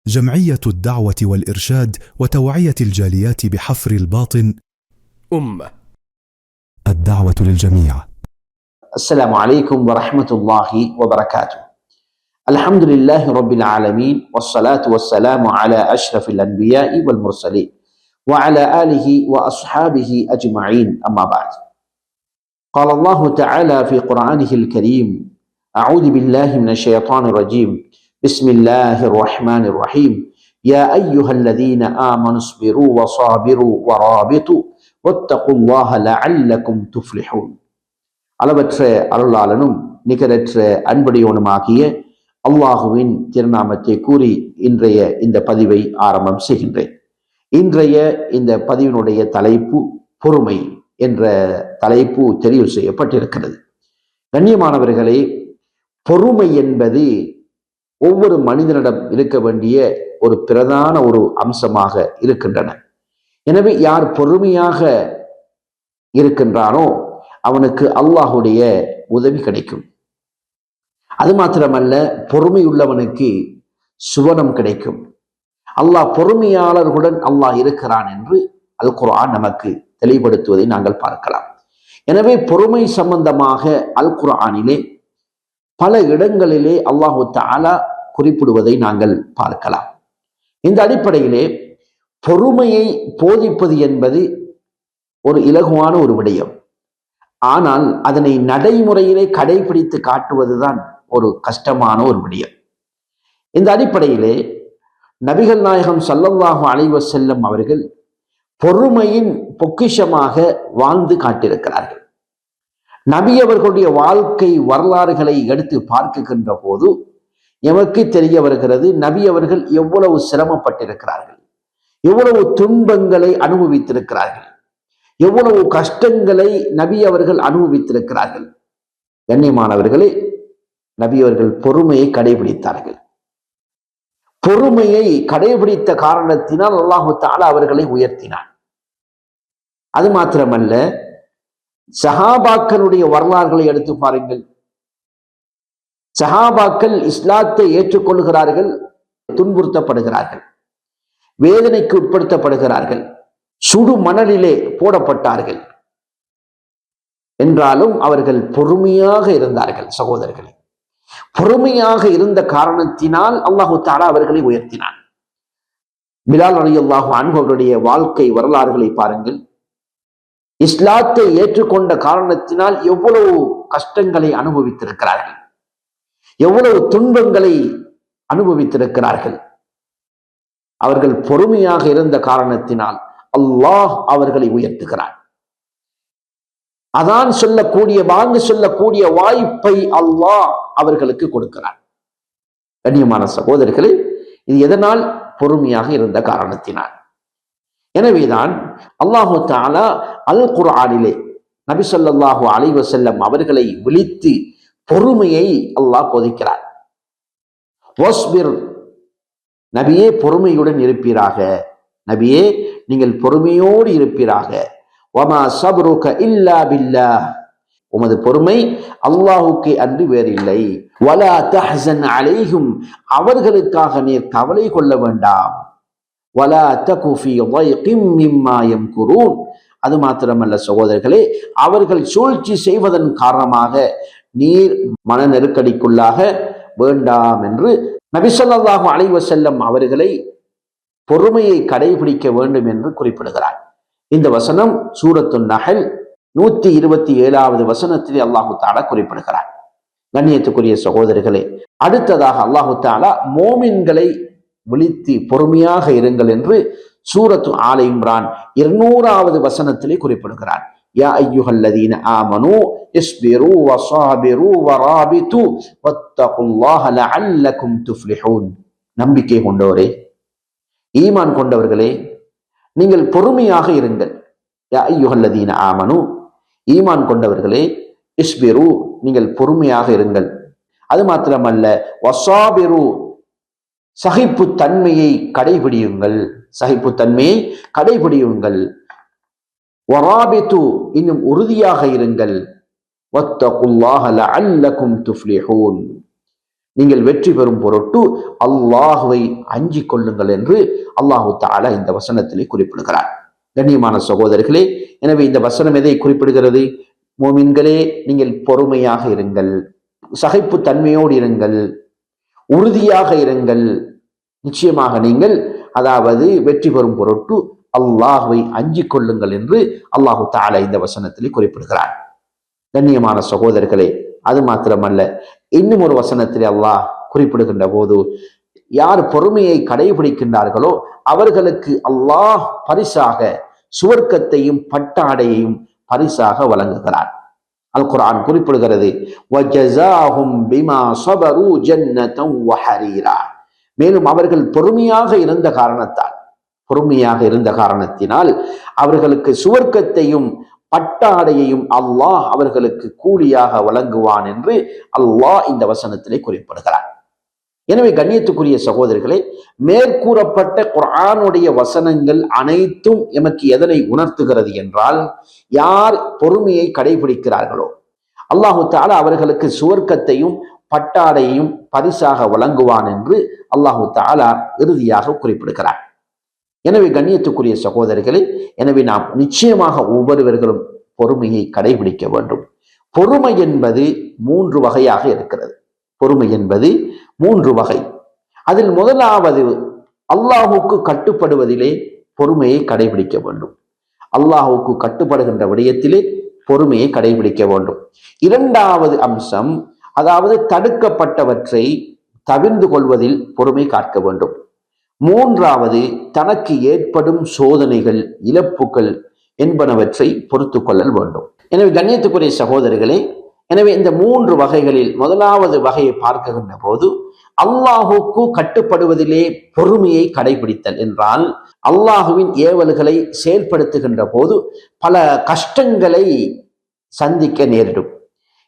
جمعية الدعوة والإرشاد وتوعية الجاليات بحفر الباطن الدعوة للجميع. السلام عليكم ورحمة الله وبركاته. الحمد لله رب العالمين والصلاة والسلام على أشرف الأنبياء والمرسلين وعلى آله وأصحابه أجمعين، أما بعد. قال الله تعالى في قرآنه الكريم: أعوذ بالله من الشيطان الرجيم، بسم الله الرحمن الرحيم. يا أيها الذين آمنوا اصبروا وصابروا ورابطوا واتقوا الله لعلكم تفلحون. அளவற்ற அருளாளனும் நிகரற்ற அன்புடையவனுமாகிய அல்லாஹுவின் திருநாமத்தை கூறி இன்றைய இந்த பதிவை ஆரம்பம் செய்கின்றேன். இன்றைய இந்த பதிவினுடைய தலைப்பு பொறுமை என்ற தலைப்பு தெரிவு செய்யப்பட்டிருக்கிறது. கண்ணியமானவர்களே, பொறுமை என்பது ஒவ்வொரு மனிதனிடம் இருக்க வேண்டிய ஒரு பிரதான ஒரு அம்சமாக இருக்கின்றன. எனவே யார் பொறுமையாக இருக்கின்றானோ அவனுக்கு அல்லாஹுடைய உதவி கிடைக்கும். அது மாத்திரமல்ல, பொறுமை உள்ளவனுக்கு சுவனம் கிடைக்கும். அல்லாஹ் பொறுமையாளர்களுடன் அல்லாஹ் இருக்கிறான் என்று அல் குர்ஆன் நமக்கு தெளிவுபடுத்துவதை நாங்கள் பார்க்கலாம். எனவே பொறுமை சம்பந்தமாக அல் குர்ஆனிலே பல இடங்களிலே அல்லாஹு தஆலா குறிப்பிடுவதை நாங்கள் பார்க்கலாம். இந்த அடிப்படையிலே பொறுமையை போதிப்பது என்பது ஒரு இலகுவான ஒரு விடயம். ஆனால் அதனை நடைமுறையிலே கடைபிடித்து காட்டுவதுதான் ஒரு கஷ்டமான ஒரு விடயம். இந்த அடிப்படையிலே நபிகள் நாயகம் ஸல்லல்லாஹு அலைஹி வஸல்லம் அவர்கள் பொறுமையின் பொக்கிஷமாக வாழ்ந்து காட்டியிருக்கிறார்கள். நபி அவர்களுடைய வாழ்க்கை வரலாறுகளை எடுத்து பார்க்கின்ற போது எமக்கு தெரிய வருகிறது, நபி அவர்கள் எவ்வளவு சிரமப்பட்டிருக்கிறார்கள், எவ்வளவு துன்பங்களை அனுபவித்திருக்கிறார்கள், எவ்வளவு கஷ்டங்களை நபி அவர்கள் அனுபவித்திருக்கிறார்கள். கண்ணியமானவர்களே, நபி அவர்கள் பொறுமையை கடைபிடித்தார்கள். பொறுமையை கடைபிடித்த காரணத்தினால் அல்லாஹு தஆலா அவர்களை உயர்த்தினார். அது மாத்திரமல்ல, சஹாபாக்களுடைய வரலாறுகளை எடுத்து பாருங்கள். சஹாபாக்கள் இஸ்லாத்தை ஏற்றுக்கொள்கிறார்கள், துன்புறுத்தப்படுகிறார்கள், வேதனைக்கு உட்படுத்தப்படுகிறார்கள், சுடு மணலிலே போடப்பட்டார்கள். என்றாலும் அவர்கள் பொறுமையாக இருந்தார்கள். சகோதரர்களே, பொறுமையாக இருந்த காரணத்தினால் அல்லாஹு தஆலா அவர்களை உயர்த்தினான். பிலால் ரலியல்லாஹு அன்ஹு அவருடைய வாழ்க்கை வரலாறுகளை பாருங்கள். இஸ்லாத்தை ஏற்றுக்கொண்ட காரணத்தினால் எவ்வளவு கஷ்டங்களை அனுபவித்திருக்கிறார்கள், எவ்வளவு துன்பங்களை அனுபவித்திருக்கிறார்கள். அவர்கள் பொறுமையாக இருந்த காரணத்தினால் அல்லாஹ் அவர்களை உயர்த்துகிறார். அதான் சொல்லக்கூடிய, வாங்கு சொல்லக்கூடிய வாய்ப்பை அல்லாஹ் அவர்களுக்கு கொடுக்கிறார். கண்ணியமான சகோதரர்களே, இது எதனால்? பொறுமையாக இருந்த காரணத்தினால். எனவேதான் அல்லாஹு தஆலா அல் குர்ஆனிலே நபி ஸல்லல்லாஹு அலைஹி வஸல்லம் அவர்களை விழித்து பொறுமையை அல்லாஹ் போதிக்கிறார். வஸ்பிர், நபியே பொறுமையுடன் இருப்பீராக, நபியே நீங்கள் பொறுமையோடு இருப்பீராக. வமா சப்ருக இல்லா பில்லாஹ், உமது பொறுமை அல்லாஹுக்கே அன்று வேறில்லை. வலா தஹ்ஸன் அலைஹிம், அவர்களுக்காக நீர் கவலை கொள்ள வேண்டாம். வலா தகு ஃபீ ضيقٍ மிம்மா யம்குரூன், அது மாத்திரமல்ல சகோதரர்களே, அவர்கள் சூழ்ச்சி செய்வதன் காரணமாக நீர் மன நெருக்கடிக்குள்ளாக வேண்டாம் என்று நபி ஸல்லல்லாஹு அலைஹி வஸல்லம் அவர்களை பொறுமையை கடைபிடிக்க வேண்டும் என்று குறிப்பிடுகிறார். இந்த வசனம் சூரத்துன் நஹல் 127வது வசனத்திலே அல்லாஹு தஆலா குறிப்பிடுகிறார். கண்ணியத்துக்குரிய சகோதரர்களே, அடுத்ததாக அல்லாஹு தஆலா மோமின்களை விழித்து பொறுமையாக இருங்கள் என்று சூரத்து ஆல இம்ரான் 200வது வசனத்திலே குறிப்பிடுகிறார். யா அய்யுஹல்லதீன ஆமனூ இஸ்பிரு வஸாபிரு வராபிது வத்தகுல்லாஹ லஅல்லகும் துஃப்லிஹூன். நம்பிக்கை கொண்டவரே, ஈமான் கொண்டவர்களே, நீங்கள் பொறுமையாக இருங்கள். யா அய்யுஹல்லதீன ஆமனூ, ஈமான் கொண்டவர்களே, இஸ்பிரு, நீங்கள் பொறுமையாக இருங்கள். அது மாத்திரமல்ல, வஸாபிரு, சகிப்பு தன்மையை கடைபிடியுங்கள், சகிப்பு தன்மையை கடைபிடியுங்கள். வராபிது, இன்னும் உறுதியாக இருங்கள். வத்தகுல்லாஹ லஅல்லகும் துஃப்லிஹூன், நீங்கள் வெற்றி பெறும் பொருட்டு அல்லாஹுவை அஞ்சிக் கொள்ளுங்கள் என்று அல்லாஹு தஆலா இந்த வசனத்திலே குறிப்பிடுகிறார். கண்ணியமான சகோதரர்களே, எனவே இந்த வசனம் எதை குறிப்பிடுகிறது? மோமின்களே, நீங்கள் பொறுமையாக இருங்கள், சகிப்பு தன்மையோடு இருங்கள், உறுதியாக இருங்கள். நிச்சயமாக நீங்கள் வெற்றி பெறும் பொருட்டு அல்லாஹுவை அஞ்சிக் கொள்ளுங்கள் என்று அல்லாஹு தஆலா இந்த வசனத்திலே குறிப்பிடுகிறார். கண்ணியமான சகோதரர்களே, அது மாத்திரமல்ல, இன்னும் ஒரு வசனத்திலே அல்லாஹ் குறிப்பிடுகின்ற போது, யார் பொறுமையை கடைபிடிக்கின்றார்களோ அவர்களுக்கு அல்லாஹ் பரிசாக சுவர்க்கத்தையும் பட்டாடையையும் பரிசாக வழங்குகிறார். அல் குர்ஆன் குறிப்பிடுகிறது, வஜஸாஹும் பிமா ஸபரு ஜன்னதன் வஹரீரா. மேலும் அவர்கள் பொறுமையாக இருந்த காரணத்தினால் அவர்களுக்கு சுவர்க்கத்தையும் பட்டாடையையும் அல்லாஹ் அவர்களுக்கு கூலியாக வழங்குவான் என்று அல்லாஹ் இந்த வசனத்திலே குறிப்பிடுகிறார். எனவே கண்ணியத்துக்குரிய சகோதரர்களே, மேற்கூறப்பட்ட குர்ஆனுடைய வசனங்கள் அனைத்தும் எமக்கு எதனை உணர்த்துகிறது என்றால், யார் பொறுமையை கடைபிடிக்கிறார்களோ அல்லாஹு தஆலா அவர்களுக்கு சுவர்க்கத்தையும் பட்டாடையையும் பரிசாக வழங்குவான் என்று அல்லாஹு தஆலா இறுதியாக குறிப்பிடுகிறார். எனவே கண்ணியத்துக்குரிய சகோதரர்களே, எனவே நாம் நிச்சயமாக ஒவ்வொருவர்களும் பொறுமையை கடைபிடிக்க வேண்டும். பொறுமை என்பது 3 வகையாக இருக்கிறது. பொறுமை என்பது 3 வகை. அதில் முதலாவது, அல்லாஹுக்கு கட்டுப்படுவதிலே பொறுமையை கடைபிடிக்க வேண்டும். அல்லாஹுக்கு கட்டுப்படுகின்ற விடயத்திலே பொறுமையை கடைபிடிக்க வேண்டும். இரண்டாவது அம்சம், தடுக்கப்பட்டவற்றை தவிர்ந்து கொள்வதில் பொறுமை காக்க வேண்டும். மூன்றாவது, தனக்கு ஏற்படும் சோதனைகள், இழப்புகள் என்பனவற்றை பொறுத்து கொள்ளல் வேண்டும். எனவே கண்ணியத்துக்குரிய சகோதரர்களே, எனவே இந்த 3 வகைகளில் முதலாவது வகையை பார்க்கின்ற போது, அல்லாஹுக்கு கட்டுப்படுவதிலே பொறுமையை கடைபிடித்தல் என்றால், அல்லாஹுவின் ஏவல்களை செயல்படுத்துகின்ற போது பல கஷ்டங்களை சந்திக்க நேரிடும்.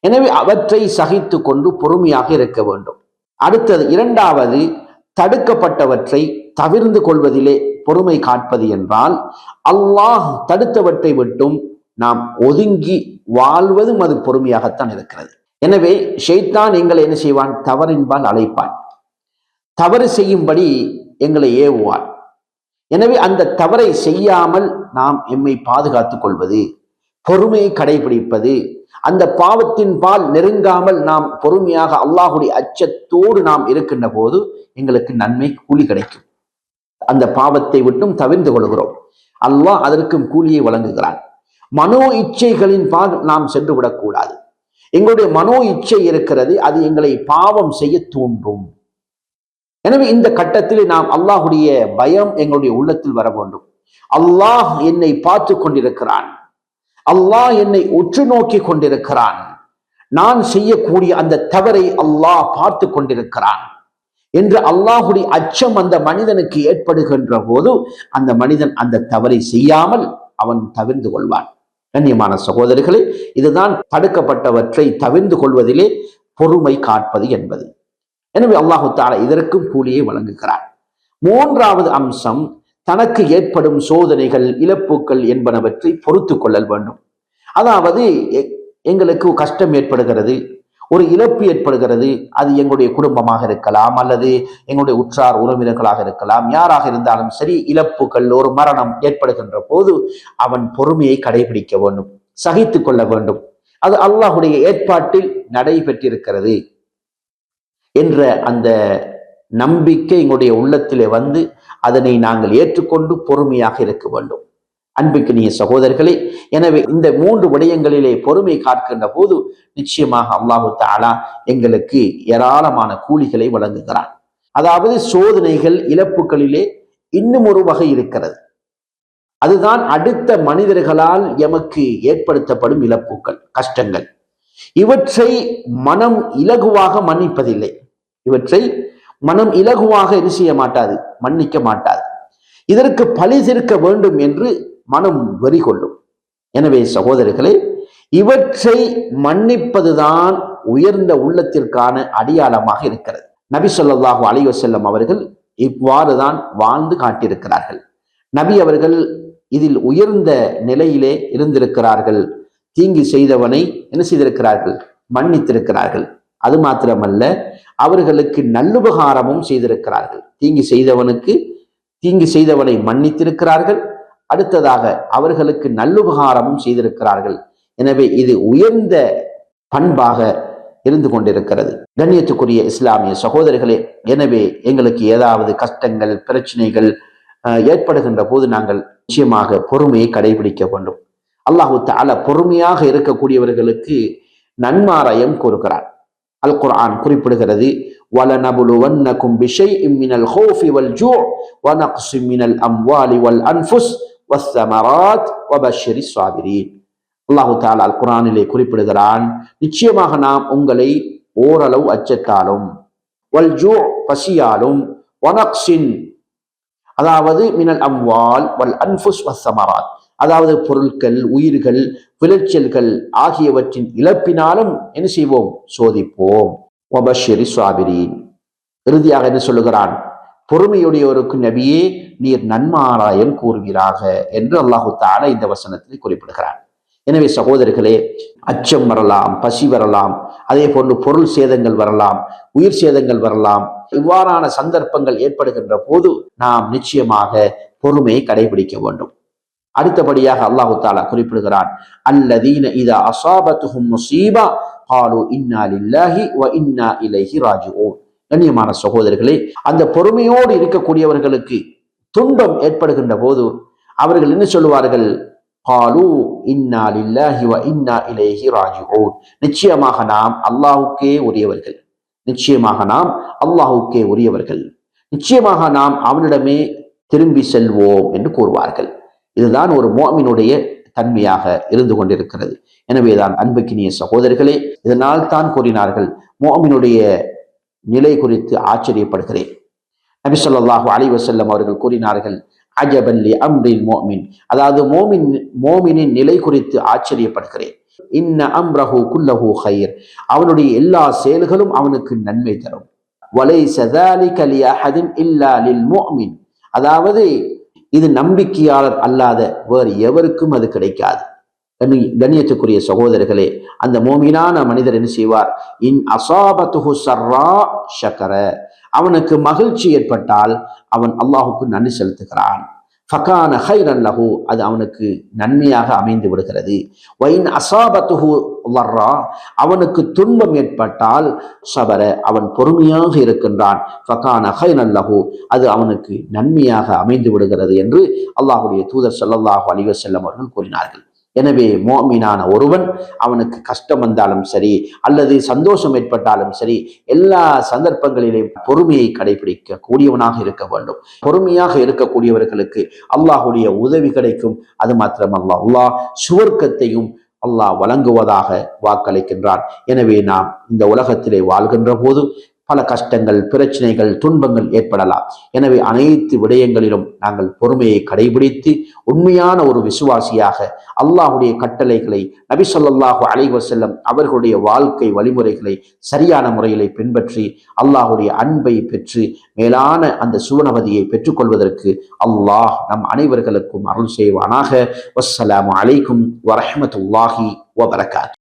எனவே அவற்றை சகித்து கொண்டு பொறுமையாக இருக்க வேண்டும். அடுத்தது, இரண்டாவது, தடுக்கப்பட்டவற்றை தவிர்ந்து கொள்வதிலே பொறுமை காட்பது என்றால், அல்லாஹ் தடுத்தவற்றை விட்டும் நாம் ஒதுங்கி வாழ்வதும் அது பொறுமையாகத்தான் இருக்கிறது. எனவே ஷைத்தான் எங்களை என்ன செய்வான்? தவறின்பால் அழைப்பான், தவறு செய்யும்படி எங்களை ஏவுவான். எனவே அந்த தவறை செய்யாமல் நாம் எம்மை பாதுகாத்துக் கொள்வது, பொறுமையை கடைபிடிப்பது, அந்த பாவத்தின் பால் நெருங்காமல் நாம் பொறுமையாக அல்லாஹுடைய அச்சத்தோடு நாம் இருக்கின்ற போது எங்களுக்கு நன்மை கூலி கிடைக்கும். அந்த பாவத்தை விட்டும் தவிர்ந்து கொள்கிறோம், அல்லாஹ் அதற்கும் கூலியை வழங்குகிறான். மனோ இச்சைகளின் பால் நாம் சென்று விடக்கூடாது. எங்களுடைய மனோ இச்சை இருக்கிறது, அது எங்களை பாவம் செய்ய தூண்டும். எனவே இந்த கட்டத்தில் நாம் அல்லாஹுடைய பயம் எங்களுடைய உள்ளத்தில் வர வேண்டும். அல்லாஹ் என்னை பார்த்து கொண்டிருக்கிறான், அல்லாஹ் என்னை உற்று நோக்கி கொண்டிருக்கிறான், நான் செய்யக்கூடிய அந்த தவறை அல்லாஹ் பார்த்து கொண்டிருக்கிறான் என்று அல்லாஹுடைய அச்சம் அந்த மனிதனுக்கு ஏற்படுகின்ற போது அந்த மனிதன் அந்த தவறை செய்யாமல் அவன் தவிர்ந்து கொள்வான். கண்ணியமான சகோதரர்களே, இதுதான் தடுக்கப்பட்டவற்றை தவிர்ந்து கொள்வதிலே பொறுமை காட்பது என்பது. எனவே அல்லாஹு தஆலா இதற்கும் கூலியை வழங்குகிறார். மூன்றாவது அம்சம், தனக்கு ஏற்படும் சோதனைகள், இழப்புகள் என்பனவற்றை பொறுத்து கொள்ளல் வேண்டும். அதாவது எங்களுக்கு கஷ்டம் ஏற்படுகிறது, ஒரு இழப்பு ஏற்படுகிறது, அது எங்களுடைய குடும்பமாக இருக்கலாம் அல்லது எங்களுடைய உற்றார் உறவினர்களாக இருக்கலாம், யாராக இருந்தாலும் சரி, இழப்புகள், ஒரு மரணம் ஏற்படுகின்ற போது அவன் பொறுமையை கடைபிடிக்க வேண்டும், சகித்து கொள்ள வேண்டும். அது அல்லாஹுடைய ஏற்பாட்டில் நடைபெற்றிருக்கிறது என்ற அந்த நம்பிக்கை எங்களுடைய உள்ளத்திலே வந்து அதனை நாங்கள் ஏற்றுக்கொண்டு பொறுமையாக இருக்க வேண்டும். அன்பிற்கினிய சகோதரர்களே, எனவே இந்த 3 விடயங்களிலே பொறுமை காக்கின்ற போது நிச்சயமாக அல்லாஹு தஆலா எங்களுக்கு ஏராளமான கூலிகளை வழங்குகிறார். அதாவது சோதனைகள், இழப்புகளிலே இன்னும் ஒரு வகை இருக்கிறது. அதுதான் அடுத்த மனிதர்களால் எமக்கு ஏற்படுத்தப்படும் இழப்புகள், கஷ்டங்கள். இவற்றை மனம் இலகுவாக மன்னிப்பதில்லை. இவற்றை மனம் இலகுவாக இது செய்ய மாட்டாது, மன்னிக்க மாட்டாது. இதற்கு பழி தீர்க்க வேண்டும் என்று மனம் வெறி கொள்ளும். எனவே சகோதரர்களே, இவற்றை மன்னிப்பதுதான் உயர்ந்த உள்ளத்திற்கான அடையாளமாக இருக்கிறது. நபி ஸல்லல்லாஹு அலைஹி வஸல்லம் அவர்கள் இவ்வாறுதான் வாழ்ந்து காட்டியிருக்கிறார்கள். நபி அவர்கள் இதில் உயர்ந்த நிலையிலே இருந்திருக்கிறார்கள். தீங்கு செய்தவனை என்ன செய்திருக்கிறார்கள்? மன்னித்திருக்கிறார்கள். அது மாத்திரமல்ல, அவர்களுக்கு நல்லுபகாரமும் செய்திருக்கிறார்கள். தீங்கு செய்தவனை மன்னித்திருக்கிறார்கள். அடுத்ததாக அவர்களுக்கு நல்லுபகாரமும் செய்திருக்கிறார்கள். எனவே இது உயர்ந்த பண்பாக இருந்து கொண்டிருக்கிறது. கண்ணியத்துக்குரிய இஸ்லாமிய சகோதரர்களே, எனவே எங்களுக்கு ஏதாவது கஷ்டங்கள் பிரச்சனைகள் ஏற்படுகின்ற போது நாங்கள் நிச்சயமாக பொறுமையை கடைபிடிக்க வேண்டும். அல்லாஹு தஆலா பொறுமையாக இருக்கக்கூடியவர்களுக்கு நன்மாராயம் கூறுகிறார். அல் குர்ஆன் குறிப்பிடுகிறது, வலனபுலுவன்னகும் பிஷைஇம் மினல் ஹௌஃபி வல் ஜூ' வ நக்ஸிம் மினல் அம்வாலி வல் அன்ஃபுஸ் வஸ்ஸமராத் வபஷ்ஷிரிஸ் ஸாபிரீன். அல்லாஹு தஆலா அல் குர்ஆனிலே குறிப்பிடுகிறான், நிச்சயமாக நாம் உங்களை ஓரளவு அச்சத்தாலும், வல் ஜூ' பசியாலும், வ நக்ஸின் அதாவது மினல் அம்வால் வல் அன்ஃபுஸ் வஸ்ஸமராத் அதாவது பொருட்கள், உயிர்கள், விளைச்சல்கள் ஆகியவற்றின் இழப்பினாலும் என்ன செய்வோம்? சோதிப்போம். வபஷ்ஷிரிஸ் ஸாபிரீன். இறுதியாக என்ன சொல்லுகிறான்? பொறுமையுடையோருக்கு நபியே நீர் நன்மாராயம் கூறுவீராக என்று அல்லாஹு தஆலா இந்த வசனத்தில் குறிப்பிடுகிறான். எனவே சகோதரர்களே, அச்சம் வரலாம், பசி வரலாம், அதே போன்று பொருள் சேதங்கள் வரலாம், உயிர் சேதங்கள் வரலாம். இவ்வாறான சந்தர்ப்பங்கள் ஏற்படுகின்ற போது நாம் நிச்சயமாக பொறுமையை கடைபிடிக்க வேண்டும். அடுத்தபடியாக அல்லாஹு தஆலா குறிப்பிடுகிறான், அல்லதீன இதா அஸாபத்துஹும் முஸீபா காலு இன்னா லில்லாஹி வ இன்னா இலைஹி ராஜிஊன். கண்ணியமான சகோதரர்களே, அந்த பொறுமையோடு இருக்கக்கூடியவர்களுக்கு துன்பம் ஏற்படுகின்ற போது அவர்கள் என்ன சொல்லுவார்கள்? காலு இன்னா லில்லாஹி வ இன்னா இலைஹி ராஜிஊன். நிச்சயமாக நாம் அல்லாஹ்வுக்கே உரியவர்கள், நிச்சயமாக நாம் அல்லாஹ்வுக்கே உரியவர்கள், நிச்சயமாக நாம் அவனிடமே திரும்பி செல்வோம் என்று கூறுவார்கள். இதுதான் ஒரு முஃமினுடைய தன்மையாக இருந்து கொண்டிருக்கிறது. எனவேதான் அன்புக்கினிய சகோதரர்களே, இதனால் தான் கூறினார்கள், முஃமினுடைய நிலை குறித்து ஆச்சரியப்படுகிறேன். நபி ஸல்லல்லாஹு அலைஹி வஸல்லம் அவர்கள் கூறினார்கள், அஜபன் லி அம்ரில் முஃமின், அதாவது மோமினின் நிலை குறித்து ஆச்சரியப்படுகிறேன். இன்ன அம்ரஹு குல்லஹு கைர், அவனுடைய எல்லா செயல்களும் அவனுக்கு நன்மை தரும். வலைஸ ஸாலிக லி அஹதின் இல்லா லில் முஃமின், அதாவது இது நம்பிக்கையாளர் அல்லாத வேறு எவருக்கும் அது கிடைக்காது. கண்ணியத்துக்குரிய சகோதரர்களே, அந்த மோமினான மனிதர் என்ன செய்வார்? இன் அஸாபத்துஹு ஸர்ரா ஷக்கர, அவனுக்கு மகிழ்ச்சி ஏற்பட்டால் அவன் அல்லாஹுக்கு நன்றி செலுத்துகிறான். ஃபகான கைரன் லஹு, அது அவனுக்கு நன்மையாக அமைந்து விடுகிறது. வைன் அஸாபத்துஹு ضرா, அவனுக்கு துன்பம் ஏற்பட்டால் சபர, அவன் பொறுமையாக இருக்கின்றான். ஃபகான கைரன் லஹு, அது அவனுக்கு நன்மையாக அமைந்து விடுகிறது என்று அல்லாஹ்வுடைய தூதர் ஸல்லல்லாஹு அலைஹி வஸல்லம் அவர்கள் கூறினார்கள். எனவே முஃமினான ஒருவன் அவனுக்கு கஷ்டம் வந்தாலும் சரி அல்லது சந்தோஷம் ஏற்பட்டாலும் சரி, எல்லா சந்தர்ப்பங்களிலே பொறுமையை கடைபிடிக்க கூடியவனாக இருக்க வேண்டும். பொறுமையாக இருக்கக்கூடியவர்களுக்கு அல்லாஹ்வுடைய உதவி கிடைக்கும். அது மாத்திரமல்ல, அல்லாஹ் சுவர்க்கத்தையும் அல்லாஹ் வழங்குவதாக வாக்களிக்கின்றான். எனவே நாம் இந்த உலகத்திலே வாழ்கின்ற போது பல கஷ்டங்கள், பிரச்சனைகள், துன்பங்கள் ஏற்படலாம். எனவே அனைத்து விடயங்களிலும் நாங்கள் பொறுமையை கடைபிடித்து உண்மையான ஒரு விசுவாசியாக அல்லாஹ்வுடைய கட்டளைகளை, நபி ஸல்லல்லாஹு அலைஹி வஸல்லம் அவர்களுடைய வாழ்க்கை வழிமுறைகளை சரியான முறையிலே பின்பற்றி அல்லாஹ்வுடைய அன்பை பெற்று மேலான அந்த சுவனபதியை பெற்றுக்கொள்வதற்கு அல்லாஹ் நம் அனைவர்களுக்கும் அருள் செய்வானாக. வஸ்ஸலாமு அலைக்கும் வரஹ்மத்துல்லாஹி வபரகாத்துஹு.